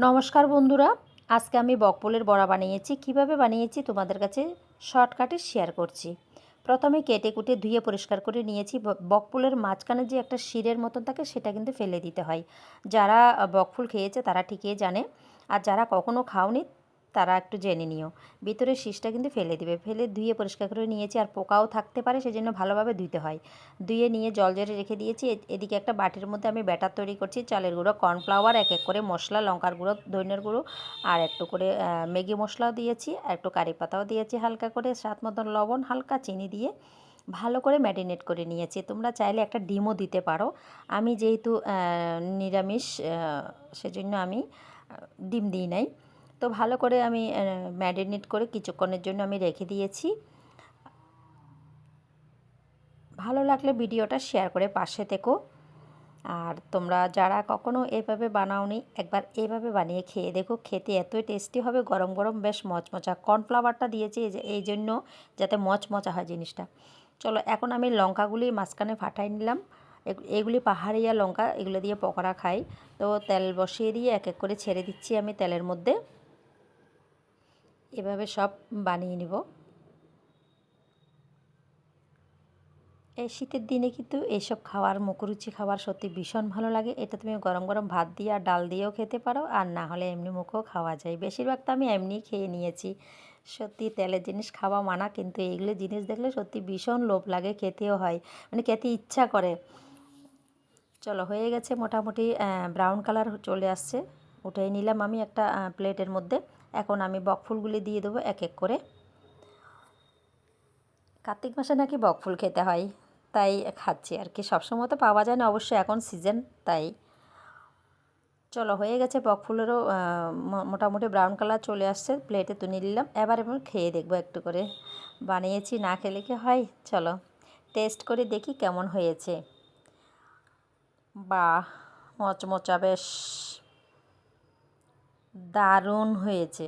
নমস্কার বন্ধুরা, আজকে আমি বকফুলের বড়া বানিয়েছি। কিভাবে বানিয়েছি তোমাদের কাছে শর্টকাটে শেয়ার করছি। প্রথমে কেটে কুটে ধুয়ে পরিষ্কার করে নিয়েছি। বকফুলের মাঝখানে যে একটা শিরের মতন থাকে সেটা কিন্তু ফেলে দিতে হয়। যারা বকফুল খেয়েছে তারা ঠিকই জানে, আর যারা কখনো খাওনি তারা একটু জেনে নিও। ভিতরের শীষটা কিন্তু ফেলে দিবে। ফেলে ধুয়ে পরিষ্কার করে নিয়েছি, আর পোকাও থাকতে পারে সেজন্য ভালোভাবে ধুতে হয়। ধুয়ে নিয়ে জল ঝরে রেখে দিয়েছি। এদিকে একটা বাটির মধ্যে আমি ব্যাটার তৈরি করছি। চালের গুঁড়ো, কর্নফ্লাওয়ার, এক এক করে মশলা, লঙ্কার গুঁড়ো, ধনিয়ার গুঁড়ো, আর একটু করে ম্যাগি মশলাও দিয়েছি, একটু কারি পাতাও দিয়েছি হালকা করে, স্বাদ মতন লবণ, হালকা চিনি দিয়ে ভালো করে ম্যারিনেট করে নিয়েছি। তোমরা চাইলে একটা ডিমও দিতে পারো। আমি যেহেতু নিরামিষ, সেজন্য আমি ডিম দিই নাই। তো ভালো করে আমি ম্যারিনেট করে কিছুক্ষণের জন্য আমি রেখে দিয়েছি। ভালো লাগলে ভিডিওটা শেয়ার করে পাশে থেকো। আর তোমরা যারা কখনো এভাবে বানাওনি, একবার এভাবে বানিয়ে খেয়ে দেখো। খেতে এতই টেস্টি হবে, গরম গরম বেশ মচমচা। কর্নফ্লাওয়ারটা দিয়েছি এই জন্য যাতে মচমচা হয় জিনিসটা। চলো, এখন আমি লঙ্কাগুলি মাঝখানে ফাটাই নিলাম। এগুলি পাহাড়িয়া লঙ্কা, এগুলো দিয়ে পকোড়া খাই। তো তেল বসিয়ে দিয়ে এক এক করে ছেড়ে দিচ্ছি আমি তেলের মধ্যে। এভাবে সব বানিয়ে নিব। এই শীতের দিনে কিন্তু এইসব খাওয়ার, মুখরুচি খাবার সত্যি ভীষণ ভালো লাগে। এটা তুমি গরম গরম ভাত দিয়ে আর ডাল দিয়েও খেতে পারো, আর না হলে এমনি মুখেও খাওয়া যায়। বেশিরভাগ তো আমি এমনিই খেয়ে নিয়েছি। সত্যি তেলের জিনিস খাওয়া মানা, কিন্তু এইগুলো জিনিস দেখলে সত্যি ভীষণ লোভ লাগে, খেতেও হয়, মানে খেতে ইচ্ছা করে। চলো, হয়ে গেছে মোটামুটি, ব্রাউন কালার চলে আসছে। উঠে নিলাম আমি একটা প্লেটের মধ্যে। এখন আমি বকফুলগুলি দিয়ে দেবো এক এক করে। কার্তিক মাসে নাকি বকফুল খেতে হয়, তাই খাচ্ছি আর কি। সবসময় তো পাওয়া যায় না অবশ্যই, এখন সিজন তাই। চলো, হয়ে গেছে বকফুলেরও মোটামুটি ব্রাউন কালার চলে আসছে। প্লেটে তুলে নিলাম। এবার আমি খেয়ে দেখবো একটু করে। বানিয়েছি, না খেলে কি হয়। চলো টেস্ট করে দেখি কেমন হয়েছে। বাহ, মচমচা বেশ দারুণ হয়েছে।